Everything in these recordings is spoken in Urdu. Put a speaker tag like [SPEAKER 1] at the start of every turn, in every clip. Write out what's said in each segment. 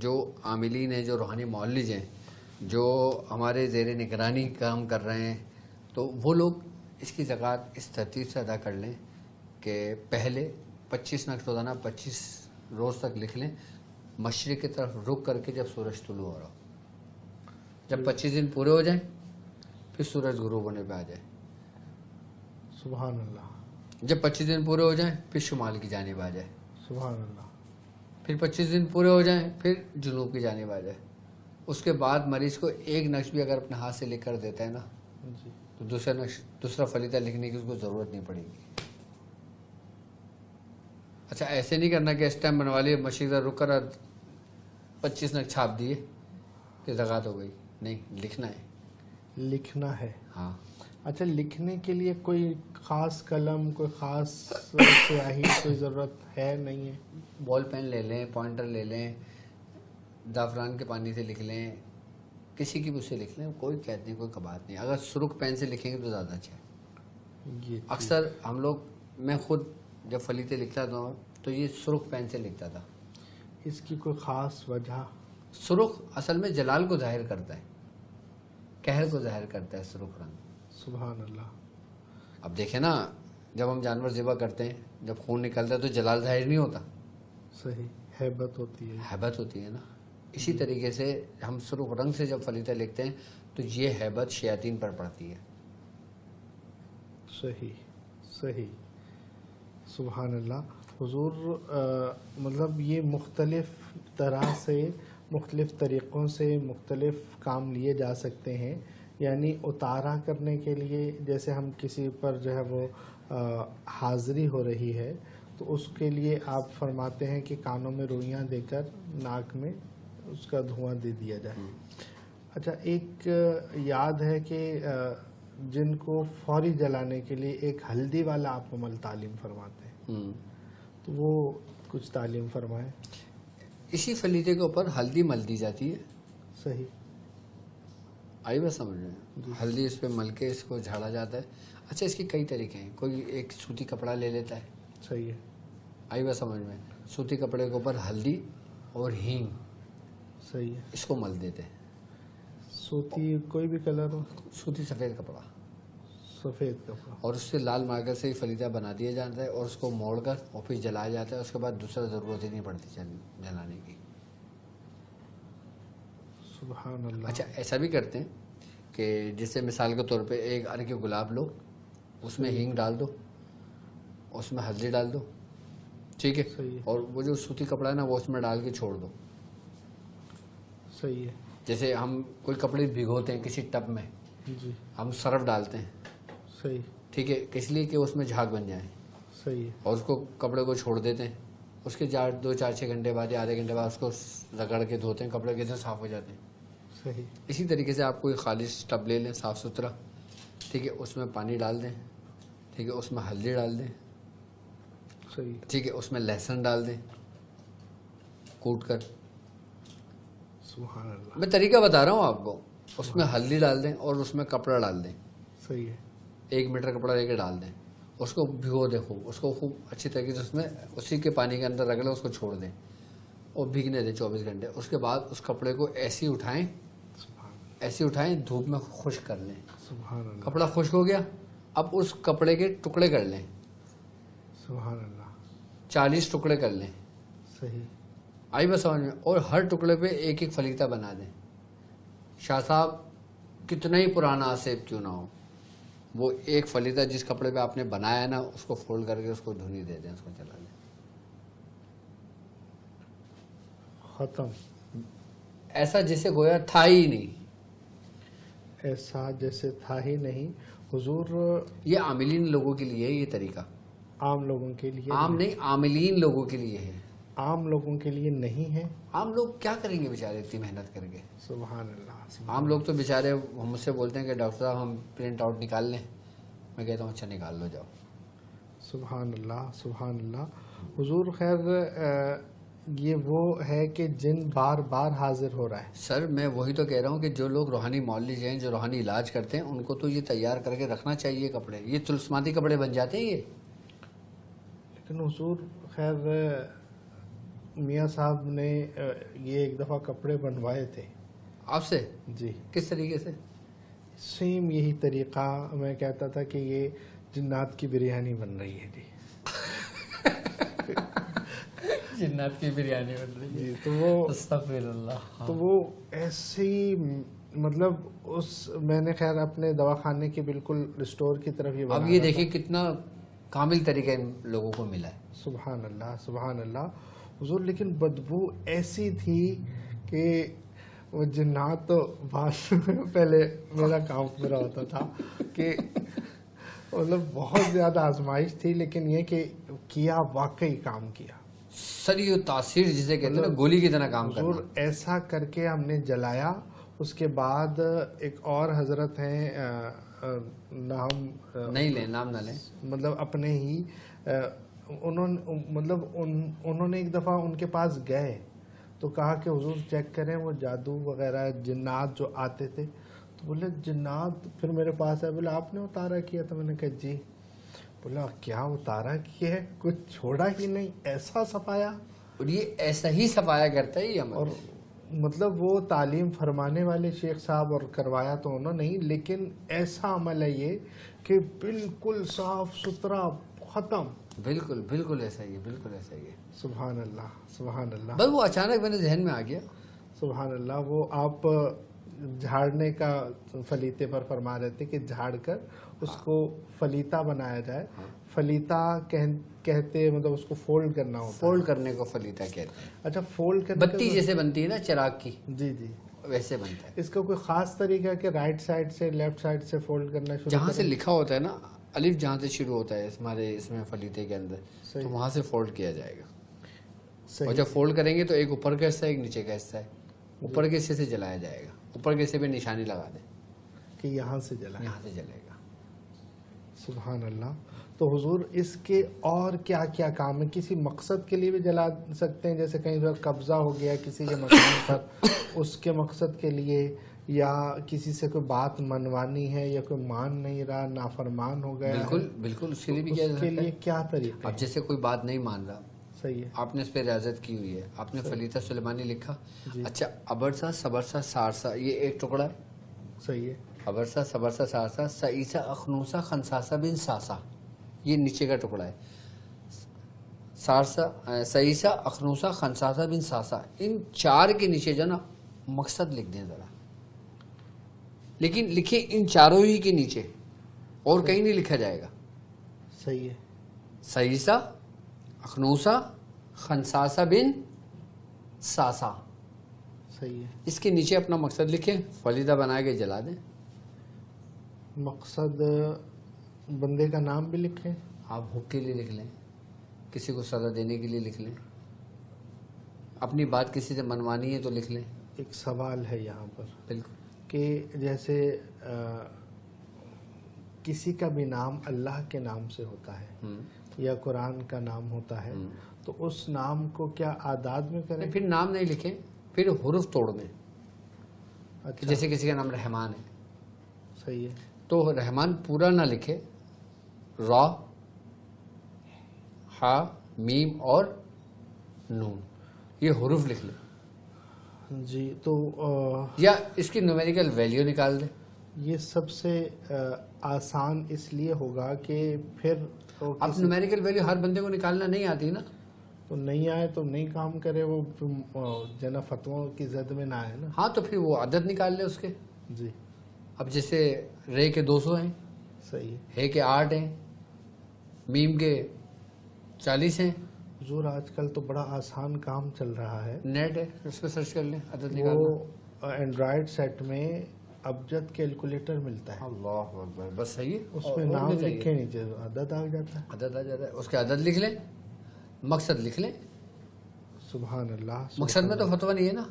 [SPEAKER 1] جو عاملین ہیں، جو روحانی معالج ہیں، جو ہمارے زیر نگرانی کام کر رہے ہیں، تو وہ لوگ اس کی زکوٰۃ اس ترتیب سے ادا کر لیں کہ پہلے 25 نگ روزانہ 25 روز تک لکھ لیں، مشرق کی طرف رخ کر کے جب سورج طلوع ہو رہا ہو. جب 25 دن پورے ہو جائیں پھر سورج غروب ہونے پہ آ جائے.
[SPEAKER 2] سبحان اللہ.
[SPEAKER 1] جب 25 دن پورے ہو جائیں پھر شمال کی جانب آ جائے.
[SPEAKER 2] سبحان اللہ.
[SPEAKER 1] پھر 25 دن پورے ہو جائیں پھر جنوب کی جانب آ جائے. اس کے بعد مریض کو ایک نقش بھی اگر اپنے ہاتھ سے لکھ کر دیتا ہے نا
[SPEAKER 2] جی
[SPEAKER 1] تو دوسرا فلیطہ لکھنے کی اس کو ضرورت نہیں پڑے گی. اچھا ایسے نہیں کرنا کہ اسٹیمپ بنوا لیے، مشرق سے رک کر 25 نگ چھاپ دیے کہ زکوٰۃ ہو گئی. نہیں، لکھنا ہے.
[SPEAKER 2] لکھنا ہے.
[SPEAKER 1] ہاں.
[SPEAKER 2] اچھا لکھنے کے لیے کوئی خاص قلم، کوئی خاص سیاہی کوئی ضرورت ہے نہیں ہے؟
[SPEAKER 1] بال پین لے لیں، پوائنٹر لے لیں، زعفران کے پانی سے لکھ لیں، کسی کی مجھ سے لکھ لیں، کوئی قید نہیں، کوئی کباط نہیں. اگر سرخ پین سے لکھیں گے تو زیادہ اچھا ہے. اکثر ہم لوگ، میں خود جب فلیطے لکھتا تھا تو یہ سرخ پین سے لکھتا تھا.
[SPEAKER 2] اس کی کوئی خاص وجہ؟
[SPEAKER 1] سرخ اصل میں جلال کو ظاہر کرتا ہے، قہر کو ظاہر کرتا ہے سرخ رنگ.
[SPEAKER 2] سبحان اللہ.
[SPEAKER 1] اب دیکھیں نا، جب ہم جانور ذبح کرتے ہیں جب خون نکلتا ہے تو جلال ظاہر نہیں ہوتا،
[SPEAKER 2] صحیح، ہیبت ہوتی ہے.
[SPEAKER 1] ہیبت ہوتی ہے نا. اسی طریقے سے ہم سرخ رنگ سے جب فلیطہ لکھتے ہیں تو یہ ہیبت شیاطین پر پڑتی ہے.
[SPEAKER 2] صحیح صحیح. سبحان اللہ. حضور مطلب یہ مختلف طرح سے، مختلف طریقوں سے مختلف کام لیے جا سکتے ہیں. یعنی اتارا کرنے کے لیے جیسے ہم کسی پر جو ہے وہ حاضری ہو رہی ہے تو اس کے لیے آپ فرماتے ہیں کہ کانوں میں روئیاں دے کر ناک میں اس کا دھواں دے دیا جائے. اچھا ایک یاد ہے کہ جن کو فوری جلانے کے لیے ایک ہلدی والا آپ عمل تعلیم فرماتے ہیں، تو وہ کچھ تعلیم فرمائیں.
[SPEAKER 1] اسی فلیطے کے اوپر ہلدی مل دی جاتی ہے.
[SPEAKER 2] صحیح.
[SPEAKER 1] آئی بات سمجھ میں؟ ہلدی اس پہ مل کے اس کو جھاڑا جاتا ہے. اچھا اس کے کئی طریقے ہیں. کوئی ایک سوتی کپڑا لے لیتا ہے.
[SPEAKER 2] صحیح ہے.
[SPEAKER 1] آئی بات سمجھ میں؟ سوتی کپڑے کے اوپر ہلدی اور ہینگ،
[SPEAKER 2] صحیح ہے،
[SPEAKER 1] اس کو مل دیتے ہیں.
[SPEAKER 2] سوتی کوئی بھی کلر ہو؟
[SPEAKER 1] سوتی سفید کپڑا،
[SPEAKER 2] سفید کپڑا.
[SPEAKER 1] اور اس سے لال مارکر سے ہی فلیطہ بنا دیا جاتا ہے اور اس کو موڑ کر اور پھر جلایا جاتا ہے. اس کے بعد دوسرا ضرورت ہی نہیں پڑتی جلانے کی.
[SPEAKER 2] سبحان اللہ.
[SPEAKER 1] اچھا ایسا بھی کرتے ہیں کہ جیسے مثال کے طور پہ ایک ارگ گلاب لو، اس میں ہینگ ڈال دو، اس میں ہلدی ڈال دو، ٹھیک ہے، اور وہ جو سوتی کپڑا ہے نا وہ اس میں ڈال کے چھوڑ دو.
[SPEAKER 2] صحیح ہے.
[SPEAKER 1] جیسے ہم کوئی کپڑے بھگوتے ہیں کسی ٹب میں،
[SPEAKER 2] جی
[SPEAKER 1] ہم سرف ڈالتے ہیں،
[SPEAKER 2] صحیح،
[SPEAKER 1] ٹھیک ہے، اس لیے کہ اس میں جھاگ بن جائیں.
[SPEAKER 2] صحیح ہے.
[SPEAKER 1] اور اس کو کپڑے کو چھوڑ دیتے ہیں. اس کے 2-4-6 گھنٹے بعد یا آدھے گھنٹے بعد اس کو رگڑ کے دھوتے ہیں، کپڑے کیسے صاف ہو جاتے ہیں.
[SPEAKER 2] صحیح.
[SPEAKER 1] اسی طریقے سے آپ کوئی خالص ٹب لے لیں صاف ستھرا، ٹھیک ہے، اس میں پانی ڈال دیں، ٹھیک ہے، اس میں ہلدی ڈال دیں،
[SPEAKER 2] صحیح،
[SPEAKER 1] ٹھیک ہے، اس میں لہسن ڈال دیں کوٹ کر.
[SPEAKER 2] سبحان اللہ.
[SPEAKER 1] میں طریقہ بتا رہا ہوں آپ کو. اس میں ہلدی ڈال دیں اور اس میں کپڑا ڈال دیں.
[SPEAKER 2] صحیح ہے.
[SPEAKER 1] 1 میٹر کپڑا لے کے ڈال دیں. اس کو بھگو دیں خوب، اس کو خوب اچھی طریقے سے اس میں اسی کے پانی کے اندر رگڑیں، اس کو چھوڑ دیں اور بھیگنے دیں 24 گھنٹے. اس کے بعد اس کپڑے کو ایسے اٹھائیں دھوپ میں خشک کر لیں.
[SPEAKER 2] سبحان اللہ.
[SPEAKER 1] کپڑا خشک ہو گیا، اب اس کپڑے کے ٹکڑے کر لیں.
[SPEAKER 2] سبحان اللہ.
[SPEAKER 1] 40 ٹکڑے کر لیں.
[SPEAKER 2] صحیح.
[SPEAKER 1] آئی بس سمجھ میں؟ اور ہر ٹکڑے پہ ایک ایک فلیطہ بنا دیں. شاہ صاحب کتنا ہی پرانا آسیب کیوں نہ ہو، وہ ایک فلیطہ جس کپڑے پہ آپ نے بنایا ہے نا اس کو فولڈ کر کے اس کو دھنی دے دیں، اس کو چلا لیں.
[SPEAKER 2] ختم.
[SPEAKER 1] ایسا جیسے گویا تھا ہی نہیں.
[SPEAKER 2] ایسا جیسے تھا ہی نہیں. حضور
[SPEAKER 1] یہ عاملین لوگوں کے لیے ہے یہ طریقہ.
[SPEAKER 2] عام لوگوں کے لیے؟
[SPEAKER 1] عام نہیں، عاملین لوگوں کے لیے ہے.
[SPEAKER 2] عام لوگوں کے لیے نہیں ہے.
[SPEAKER 1] عام لوگ کیا کریں گے بیچارے اتنی محنت کر کے؟
[SPEAKER 2] سبحان اللہ.
[SPEAKER 1] عام لوگ تو بیچارے مجھ سے بولتے ہیں کہ ڈاکٹر صاحب ہم پرنٹ آؤٹ نکال لیں. میں کہتا ہوں اچھا نکال لو، جاؤ.
[SPEAKER 2] سبحان اللہ. سبحان اللہ. حضور خیر یہ وہ ہے کہ جن بار بار حاضر ہو رہا ہے.
[SPEAKER 1] سر میں وہی تو کہہ رہا ہوں کہ جو لوگ روحانی معالج ہیں، جو روحانی علاج کرتے ہیں، ان کو تو یہ تیار کر کے رکھنا چاہیے کپڑے. یہ طلسماتی کپڑے بن جاتے ہیں یہ.
[SPEAKER 2] لیکن حضور خیر میاں صاحب نے یہ ایک دفعہ کپڑے بنوائے تھے
[SPEAKER 1] آپ سے؟
[SPEAKER 2] جی.
[SPEAKER 1] کس طریقے سے؟
[SPEAKER 2] سیم یہی طریقہ. میں کہتا تھا کہ یہ جنات کی بریانی بن رہی ہے جی.
[SPEAKER 1] جنات کی بریانی بن رہی ہے
[SPEAKER 2] جی. تو وہ
[SPEAKER 1] استغفر اللہ.
[SPEAKER 2] تو وہ ایسی مطلب میں نے خیر اپنے دواخانے کے بالکل اسٹور کی طرف یہ
[SPEAKER 1] اب یہ دیکھیں کتنا کامل طریقہ ان لوگوں کو ملا ہے.
[SPEAKER 2] سبحان اللہ سبحان اللہ حضور. لیکن بدبو ایسی تھی کہ وہ جنات تو پہلے میرا کام میرا ہوتا تھا کہ مطلب بہت زیادہ آزمائش تھی، لیکن یہ کہ کیا واقعی کام کیا.
[SPEAKER 1] سری و تاثیر جسے کہتے ہیں نا، گولی کی طرح کام کرنا.
[SPEAKER 2] حضور ایسا کر کے ہم نے جلایا. اس کے بعد ایک اور حضرت ہیں، نام
[SPEAKER 1] نہیں لیں، نام نہ لیں،
[SPEAKER 2] مطلب اپنے ہی، انہوں نے ایک دفعہ ان کے پاس گئے تو کہا کہ حضور چیک کریں وہ جادو وغیرہ جنات جو آتے تھے. تو بولے جنات، پھر میرے پاس ہے، بولے آپ نے اتارا کیا؟ تو میں نے کہا جی. بولا کیا اتارا کیا ہے؟ کچھ چھوڑا ہی نہیں، ایسا صفایا.
[SPEAKER 1] اور یہ ایسا ہی صفایا کرتا ہے یہ عمل.
[SPEAKER 2] اور مطلب وہ تعلیم فرمانے والے شیخ صاحب، اور کروایا تو انہوں نے نہیں، لیکن ایسا عمل ہے یہ کہ بالکل صاف ستھرا ختم.
[SPEAKER 1] بالکل بالکل ایسا ہی ہے، بالکل ایسا ہی ہے.
[SPEAKER 2] سبحان اللہ سبحان اللہ.
[SPEAKER 1] بس وہ اچانک میرے ذہن میں آ گیا.
[SPEAKER 2] سبحان اللہ. وہ آپ جھاڑنے کا فلیتے پر فرما رہے تھے کہ جھاڑ کر اس کو فلیتا بنایا جائے. فلیتا کہتے مطلب اس کو فولڈ کرنا ہوتا ہے.
[SPEAKER 1] فولڈ کرنے کو فلیتا کہتے ہیں.
[SPEAKER 2] اچھا فولڈ کرنے
[SPEAKER 1] بتی جیسے بنتی ہے نا چراغ کی،
[SPEAKER 2] جی جی
[SPEAKER 1] ویسے بنتا ہے.
[SPEAKER 2] اس کا کوئی خاص طریقہ ہے کہ رائٹ سائڈ سے لیفٹ سائڈ سے فولڈ کرنا شروع
[SPEAKER 1] جہاں سے لکھا ہوتا ہے نا الف، جہاں سے شروع ہوتا ہے ہمارے اس میں فلیتے کے اندر، تو وہاں سے فولڈ کیا جائے گا. اور جب فولڈ کریں گے تو ایک اوپر کا حصہ ہے، ایک نیچے کا حصہ ہے. اوپر کے حصے سے جلایا جائے گا. اوپر کے حصے پہ نشانی لگا دیں
[SPEAKER 2] کہ یہاں سے جلائے،
[SPEAKER 1] یہاں سے جلے گا.
[SPEAKER 2] سبحان اللہ. تو حضور اس کے اور کیا کیا کام ہے؟ کسی مقصد کے لیے بھی جلا سکتے ہیں، جیسے کہیں پر قبضہ ہو گیا کسی کے مکان پر، اس کے مقصد کے لیے، یا کسی سے کوئی بات منوانی ہے، یا کوئی مان نہیں رہا، نافرمان ہو گیا.
[SPEAKER 1] بالکل بالکل اس کے لیے بھی کیا جا
[SPEAKER 2] اس کے
[SPEAKER 1] سکتا
[SPEAKER 2] لیے
[SPEAKER 1] ہے.
[SPEAKER 2] کیا طریقہ؟
[SPEAKER 1] اب جیسے کوئی بات نہیں مان رہا،
[SPEAKER 2] صحیح ہے،
[SPEAKER 1] آپ نے اس پہ ریاضت کی ہوئی ہے، آپ نے فلیتا سلیمانی لکھا.
[SPEAKER 2] جی.
[SPEAKER 1] اچھا ابرسا صبرسا سارسا، یہ ایک ٹکڑا ہے.
[SPEAKER 2] صحیح ہے.
[SPEAKER 1] ابرسا صبرسا سارسا، سعیسا اخنوسا خنساسا بن ساسا، یہ نیچے کا ٹکڑا ہے. سارسا، سعیسا اخنوسا خنساسا بن ساسا، ان چار کے نیچے جو نا مقصد لکھ دیں ذرا. لیکن لکھیں ان چاروں ہی کے نیچے، اور کہیں نہیں لکھا جائے گا.
[SPEAKER 2] صحیح ہے.
[SPEAKER 1] سعیسا اخنوسا خنساسا بن ساسا،
[SPEAKER 2] صحیح ہے.
[SPEAKER 1] اس کے نیچے اپنا مقصد لکھیں، فلیدہ بنا کے جلا دیں.
[SPEAKER 2] مقصد بندے کا نام بھی لکھیں.
[SPEAKER 1] آپ حق کے لیے لکھ لیں، کسی کو سزا دینے کے لیے لکھ لیں، اپنی بات کسی سے منوانی ہے تو لکھ لیں.
[SPEAKER 2] ایک سوال ہے یہاں پر
[SPEAKER 1] بالکل
[SPEAKER 2] کہ جیسے کسی کا بھی نام اللہ کے نام سے ہوتا ہے یا قرآن کا نام ہوتا ہے، تو اس نام کو کیا اعداد میں کریں؟
[SPEAKER 1] پھر نام نہیں لکھیں، پھر حروف توڑ دیں.
[SPEAKER 2] اچھا
[SPEAKER 1] جیسے کسی کا نام رحمان ہے
[SPEAKER 2] صحیح ہے.
[SPEAKER 1] تو رحمان پورا نہ لکھے، را، ہا، میم اور نون، یہ حروف لکھ لیں.
[SPEAKER 2] جی. تو
[SPEAKER 1] یا اس کی نومیریکل ویلیو نکال دیں.
[SPEAKER 2] یہ سب سے آسان اس لیے ہوگا کہ پھر
[SPEAKER 1] اب نومیریکل ویلیو ہر بندے کو نکالنا نہیں آتی نا،
[SPEAKER 2] تو نہیں آئے تو نہیں کام کرے، وہ جنا فتووں کی زد میں نہ آئے نا.
[SPEAKER 1] ہاں تو پھر وہ عدد نکال لے اس کے.
[SPEAKER 2] جی
[SPEAKER 1] اب جیسے رے کے 200 ہیں،
[SPEAKER 2] صحیح ہے.
[SPEAKER 1] ہے کے 8 ہیں، میم کے 40 ہیں.
[SPEAKER 2] حضور آج کل تو بڑا آسان کام چل رہا ہے،
[SPEAKER 1] نیٹ ہے، اس پہ سرچ کر لیں، عدد نکالنا.
[SPEAKER 2] وہ اینڈرائڈ سیٹ میں ابجد کیلکولیٹر ملتا ہے،
[SPEAKER 1] اللہ اکبر، بس صحیح ہے.
[SPEAKER 2] اس میں نام لکھے نیچے عدد آ جاتا ہے.
[SPEAKER 1] عدد آ جاتا ہے، اس کے عدد لکھ لیں، مقصد لکھ لیں.
[SPEAKER 2] سبحان اللہ.
[SPEAKER 1] مقصد میں تو فتویٰ نہیں ہے نا،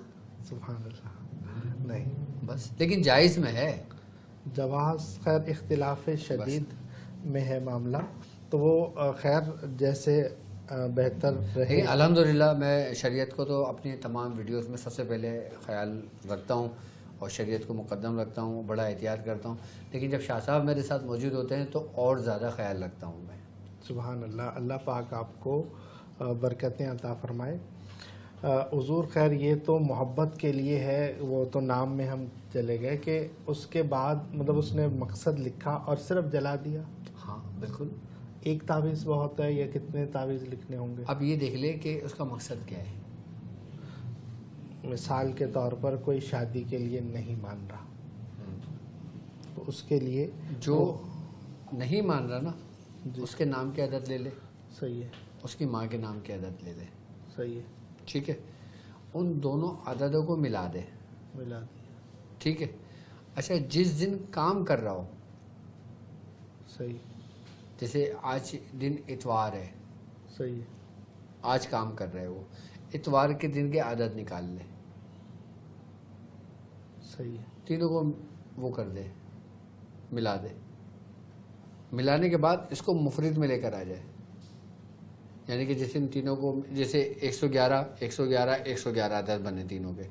[SPEAKER 2] سبحان اللہ نہیں،
[SPEAKER 1] بس لیکن جائز میں ہے.
[SPEAKER 2] جواز خیر اختلاف شدید میں ہے معاملہ، تو وہ خیر جیسے بہتر رہے.
[SPEAKER 1] الحمدللہ میں شریعت کو تو اپنی تمام ویڈیوز میں سب سے پہلے خیال رکھتا ہوں اور شریعت کو مقدم رکھتا ہوں، بڑا احتیاط کرتا ہوں. لیکن جب شاہ صاحب میرے ساتھ موجود ہوتے ہیں تو اور زیادہ خیال رکھتا ہوں میں.
[SPEAKER 2] سبحان اللہ. اللہ پاک آپ کو برکتیں عطا فرمائے. حضور خیر یہ تو محبت کے لیے ہے، وہ تو نام میں ہم چلے گئے کہ اس کے بعد مطلب اس نے مقصد لکھا اور صرف جلا دیا.
[SPEAKER 1] ہاں بالکل.
[SPEAKER 2] ایک تعویذ بہت ہے یا کتنے تعویذ لکھنے ہوں گے؟
[SPEAKER 1] اب یہ دیکھ لے کہ اس کا مقصد کیا ہے.
[SPEAKER 2] مثال کے طور پر کوئی شادی کے لیے نہیں مان رہا تو اس کے لیے
[SPEAKER 1] جو نہیں مان رہا نا
[SPEAKER 2] جی
[SPEAKER 1] اس کے نام کی عادت لے لے،
[SPEAKER 2] صحیح ہے،
[SPEAKER 1] اس کی ماں کے نام کی عادت لے لے.
[SPEAKER 2] صحیح ہے،
[SPEAKER 1] ٹھیک ہے، ان دونوں عددوں کو ملا دے.
[SPEAKER 2] ملا دیا،
[SPEAKER 1] ٹھیک ہے. اچھا جس دن کام کر رہا ہو،
[SPEAKER 2] صحیح،
[SPEAKER 1] جیسے آج دن اتوار ہے،
[SPEAKER 2] صحیح ہے،
[SPEAKER 1] آج کام کر رہے ہو، اتوار کے دن کی عادت نکال لے،
[SPEAKER 2] صحیح ہے،
[SPEAKER 1] تینوں کو وہ کر دے، ملا دے. ملانے کے بعد اس کو مفرد میں لے کر آ جائے. یعنی کہ جیسے ان تینوں کو جیسے 111 111 111 عدد بنے تینوں کے،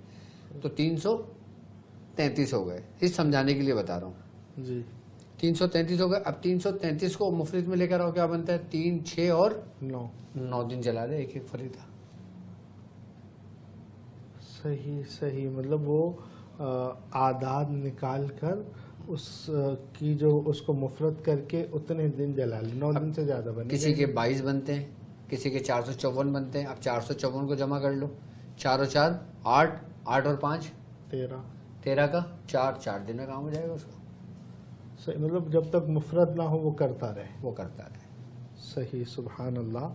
[SPEAKER 1] تو 333 ہو گئے. اس سمجھانے کے لیے بتا رہا ہوں.
[SPEAKER 2] جی
[SPEAKER 1] 333 ہو گئے. اب 333 کو مفرد میں لے کر آؤ، کیا بنتا ہے؟ 3 6 اور 9 دن جلا دے ایک ایک فریدہ.
[SPEAKER 2] صحیح صحیح. مطلب وہ اعداد نکال کر اس کی جو اس کو مفرد کر کے اتنے دن جلا لے. 9 دن سے زیادہ بنے.
[SPEAKER 1] کسی کے 22 بنتے ہیں، کسی کے 454 بنتے ہیں. اب 454 کو جمع کر لو، 4 اور 4 8، 8 اور 5 13 کا 4 دن میں کام ہو جائے گا اس کو.
[SPEAKER 2] صحیح. مطلب جب تک مفرد نہ ہو وہ کرتا رہے.
[SPEAKER 1] وہ کرتا رہے.
[SPEAKER 2] صحیح. سبحان اللہ.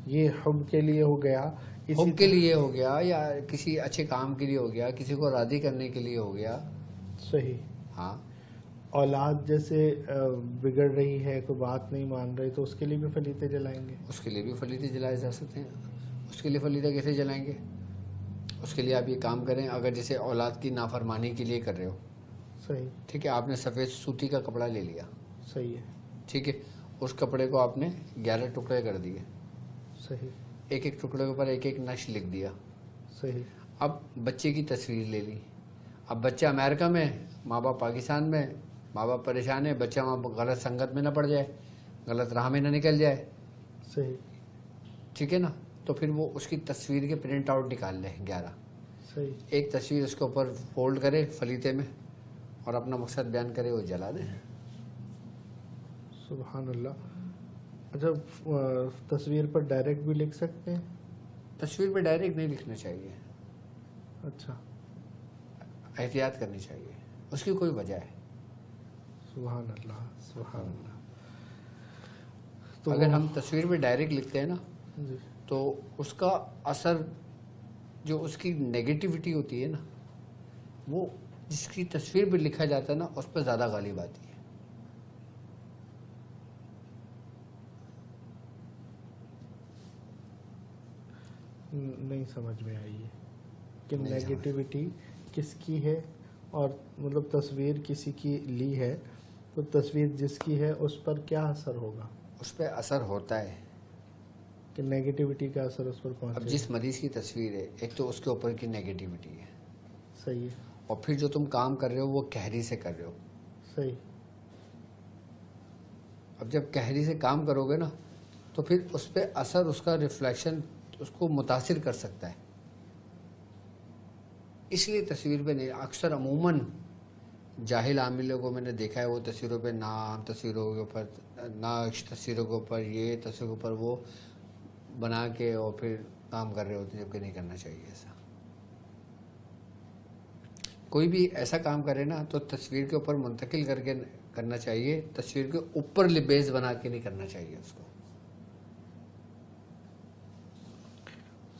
[SPEAKER 2] یہ حب کے لیے ہو گیا،
[SPEAKER 1] حب کے لیے ہو گیا، یا کسی اچھے کام کے لیے ہو گیا، کسی کو راضی کرنے کے لیے ہو گیا.
[SPEAKER 2] صحیح.
[SPEAKER 1] ہاں.
[SPEAKER 2] اولاد جیسے بگڑ رہی ہے، کوئی بات نہیں مان رہی، تو اس کے لیے بھی فلیتے جلائیں گے.
[SPEAKER 1] اس کے لیے بھی فلیتے جلائے جا سکتے ہیں. اس کے لیے فلیتے کیسے جلائیں گے؟ اس کے لیے آپ یہ کام کریں. اگر جیسے اولاد کی نافرمانی کے لیے کر رہے ہو،
[SPEAKER 2] صحیح،
[SPEAKER 1] ٹھیک ہے، آپ نے سفید سوتی کا کپڑا لے لیا،
[SPEAKER 2] صحیح ہے،
[SPEAKER 1] ٹھیک ہے، اس کپڑے کو آپ نے 11 ٹکڑے کر دیے،
[SPEAKER 2] صحیح،
[SPEAKER 1] ایک ایک ٹکڑے کے اوپر ایک ایک نقش لکھ دیا.
[SPEAKER 2] صحیح،
[SPEAKER 1] اب بچے کی تصویر لے لی. اب بچہ امریکہ میں، ماں باپ پاکستان میں، ماں باپ پریشان ہے، بچہ وہاں غلط سنگت میں نہ پڑ جائے، غلط راہ میں نہ نکل جائے.
[SPEAKER 2] صحیح،
[SPEAKER 1] ٹھیک ہے نا. تو پھر وہ اس کی تصویر کے پرنٹ آؤٹ نکال لے 11.
[SPEAKER 2] صحیح.
[SPEAKER 1] ایک تصویر اس کے اوپر فولڈ کرے فلیتے میں اور اپنا مقصد بیان کرے، وہ جلا دے.
[SPEAKER 2] سبحان اللہ. اچھا تصویر پر ڈائریکٹ بھی لکھ سکتے ہیں؟
[SPEAKER 1] تصویر پہ ڈائریکٹ نہیں لکھنا چاہیے.
[SPEAKER 2] اچھا.
[SPEAKER 1] احتیاط کرنی چاہیے، اس کی کوئی وجہ ہے.
[SPEAKER 2] سبحان اللہ، سبحان اللہ. تو
[SPEAKER 1] اگر ہم تصویر پہ ڈائریکٹ لکھتے ہیں نا،
[SPEAKER 2] جی
[SPEAKER 1] تو اس کا اثر، جو اس کی نیگیٹیوٹی ہوتی ہے نا، وہ جس کی تصویر پہ لکھا جاتا ہے نا، اس پہ زیادہ غالب آتی ہے.
[SPEAKER 2] نہیں سمجھ میں آئی ہے کہ نیگیٹیوٹی کس کی ہے، اور مطلب تصویر کسی کی لی ہے تو تصویر جس کی ہے اس پر کیا اثر ہوگا؟
[SPEAKER 1] اس پہ اثر ہوتا ہے
[SPEAKER 2] کہ نیگیٹیوٹی کا اثر اس پر پہنچے.
[SPEAKER 1] اب جس مریض کی تصویر ہے، ایک تو اس کے اوپر کی نیگیٹیوٹی ہے،
[SPEAKER 2] صحیح ہے،
[SPEAKER 1] اور پھر جو تم کام کر رہے ہو وہ قہری سے کر رہے ہو.
[SPEAKER 2] صحیح.
[SPEAKER 1] اب جب قہری سے کام کرو گے نا، تو پھر اس پہ اثر، اس کا ریفلیکشن اس کو متاثر کر سکتا ہے. اس لیے تصویر پہ نہیں. اکثر عموماً جاہل عاملوں کو میں نے دیکھا ہے، وہ تصویروں پہ نام، تصویروں کے اوپر نقش، تصویروں کے اوپر یہ، تصویروں کے اوپر وہ بنا کے اور پھر کام کر رہے ہوتے ہیں، جبکہ نہیں کرنا چاہیے ایسا. کوئی بھی ایسا کام کرے نا تو تصویر کے اوپر منتقل کر کے کرنا چاہیے، تصویر کے اوپر بیس بنا کے نہیں کرنا چاہیے اس کو.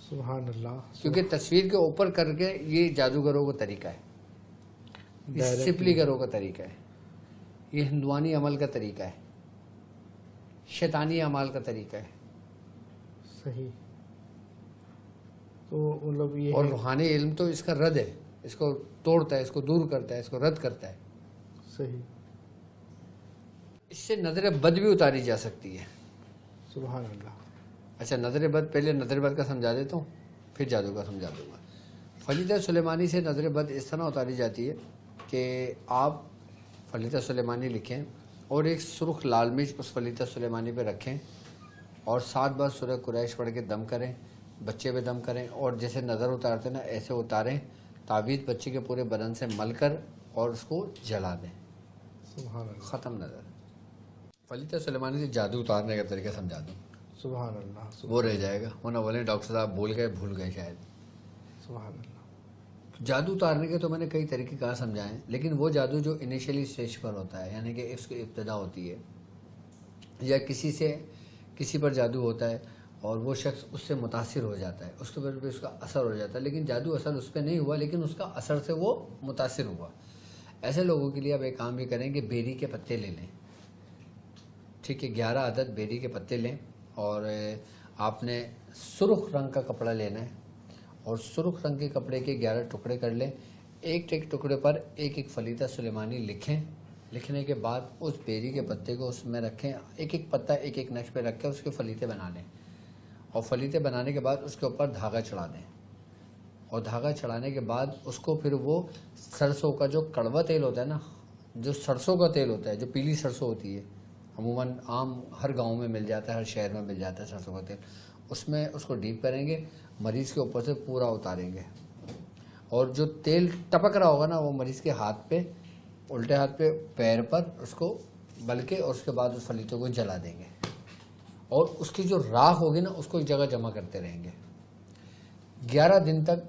[SPEAKER 2] سبحان اللہ.
[SPEAKER 1] کیونکہ تصویر کے اوپر کر کے یہ جادوگروں کا طریقہ ہے، یہ سپلیگروں کا طریقہ ہے، یہ ہندوانی عمل کا طریقہ ہے، شیطانی اعمال کا طریقہ ہے.
[SPEAKER 2] صحیح. تو مطلب یہ
[SPEAKER 1] اور روحانی علم تو اس کا رد ہے، اس کو توڑتا ہے، اس کو دور کرتا ہے، اس کو رد کرتا ہے.
[SPEAKER 2] صحیح.
[SPEAKER 1] اس سے نظر بد بھی اتاری جا سکتی ہے.
[SPEAKER 2] سبحان اللہ.
[SPEAKER 1] اچھا نظر بد، پہلے نظر بد کا سمجھا دیتا ہوں، پھر جادو کا سمجھا دوں گا. فلیدہ سلیمانی سے نظر بد اس طرح اتاری جاتی ہے کہ آپ فلیدہ سلیمانی لکھیں اور ایک سرخ لال مرچ اس فلیدہ سلیمانی پہ رکھیں اور 7 بار سورہ قریش پڑھ کے دم کریں بچے پہ دم کریں اور جیسے نظر اتارتے نا ایسے اتاریں، تعویذ بچے کے پورے بدن سے مل کر اور اس کو جلا دیں،
[SPEAKER 2] سبحان اللہ،
[SPEAKER 1] ختم نظر۔ فلیطہ سلیمانی سے جادو اتارنے کا طریقہ سمجھا دوں،
[SPEAKER 2] سبحان اللہ،
[SPEAKER 1] وہ رہ جائے گا، وہ نہ بولیں ڈاکٹر صاحب بھول گئے شاید۔
[SPEAKER 2] سبحان اللہ،
[SPEAKER 1] جادو اتارنے کے تو میں نے کئی طریقے کہاں سمجھائے، لیکن وہ جادو جو انیشلی اسٹیج پر ہوتا ہے، یعنی کہ اس کی ابتدا ہوتی ہے، یا کسی پر جادو ہوتا ہے اور وہ شخص اس سے متاثر ہو جاتا ہے، اس کے اوپر بھی اس کا اثر ہو جاتا ہے، لیکن جادو اثر اس پہ نہیں ہوا، لیکن اس کا اثر سے وہ متاثر ہوا۔ ایسے لوگوں کے لیے اب ایک کام بھی کریں کہ بیری کے پتے لے لیں، ٹھیک ہے، 11 عدد بیری کے پتے لیں، اور آپ نے سرخ رنگ کا کپڑا لینا ہے، اور سرخ رنگ کے کپڑے کے 11 ٹکڑے کر لیں، ایک ایک ٹکڑے پر ایک ایک فلیطہ سلیمانی لکھیں، لکھنے کے بعد اس بیری کے پتے کو اس میں رکھیں، ایک ایک پتا ایک ایک نقش پہ رکھ کے اس کے فلیطے بنا لیں، اور فلیطے بنانے کے بعد اس کے اوپر دھاگا چڑھا دیں، اور دھاگا چڑھانے کے بعد اس کو پھر وہ سرسوں کا جو کڑوا تیل ہوتا ہے نا، جو سرسوں کا تیل ہوتا ہے، جو پیلی سرسوں ہوتی ہے، عموماً عام ہر گاؤں میں مل جاتا ہے، ہر شہر میں مل جاتا ہے سرسوں کا تیل، اس میں اس کو ڈیپ کریں گے، مریض کے اوپر سے پورا اتاریں گے، اور جو تیل ٹپک رہا ہوگا نا وہ مریض کے ہاتھ پہ، الٹے ہاتھ پہ، پیر پر اس کو بلکہ، اور اس کے بعد اس فلیطوں کو جلا دیں گے، اور اس کی جو راکھ ہوگی نا اس کو ایک جگہ جمع کرتے رہیں گے 11 دن تک،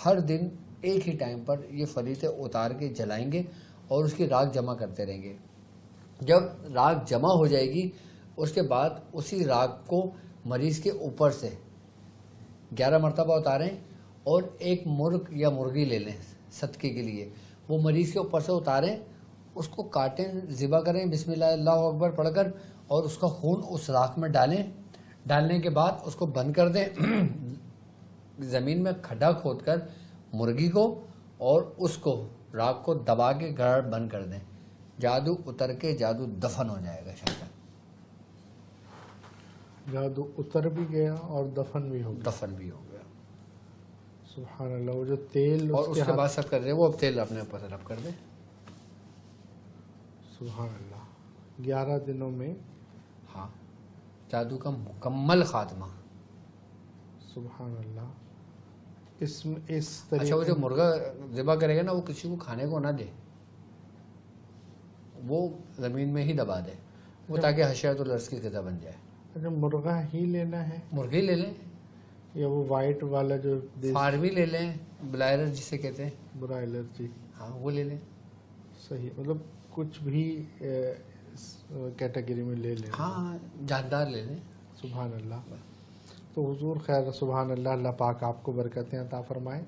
[SPEAKER 1] ہر دن ایک ہی ٹائم پر یہ فلیطے اتار کے جلائیں گے اور اس کی راکھ جمع کرتے رہیں گے۔ جب راکھ جمع ہو جائے گی اس کے بعد اسی راکھ کو مریض کے اوپر سے 11 مرتبہ اتاریں، اور ایک مرغ یا مرغی لے لیں صدقے کے لیے، وہ مریض کے اوپر سے اتاریں، اس کو کاٹیں، ذبح کریں بسم اللہ اللہ اکبر پڑھ کر، اور اس کا خون اس راکھ میں ڈالیں، ڈالنے کے بعد اس کو بند کر دیں، زمین میں کھڈا کھود کر مرغی کو اور اس کو راکھ کو دبا کے گڑ بند کر دیں، جادو اتر کے جادو دفن ہو جائے گا شاید،
[SPEAKER 2] جادو اتر بھی گیا اور دفن بھی ہو گیا،
[SPEAKER 1] دفن بھی ہو گیا۔
[SPEAKER 2] سبحان اللہ، وہ جو تیل
[SPEAKER 1] اور اس کے بعد سب کر دیں، وہ اب تیل اپنے اوپر سے رب کر دیں۔
[SPEAKER 2] سبحان اللہ، 11 دنوں میں
[SPEAKER 1] ہاں، جادو کا مکمل خاتمہ۔
[SPEAKER 2] سبحان اللہ، اس
[SPEAKER 1] اچھا، وہ جو مرغا ذبح کرے گا نا وہ کسی کو کھانے کو نہ دے، وہ زمین میں ہی دبا دے، وہ تاکہ حشرۃ الارض کی غذا بن جائے۔
[SPEAKER 2] اچھا، مرغا ہی لینا ہے
[SPEAKER 1] مرغی لے لیں،
[SPEAKER 2] یا وہ وائٹ والا جو
[SPEAKER 1] فارمی لے لیں، بلائرر جسے کہتے ہیں،
[SPEAKER 2] برائلر؟ جی
[SPEAKER 1] ہاں وہ لے لیں،
[SPEAKER 2] صحیح، مطلب کچھ بھی کیٹیگری میں لے لیں،
[SPEAKER 1] ہاں جاندار لے لیں۔
[SPEAKER 2] سبحان اللہ۔ تو حضور خیر، سبحان اللہ، اللہ پاک آپ کو برکتیں عطا فرمائے۔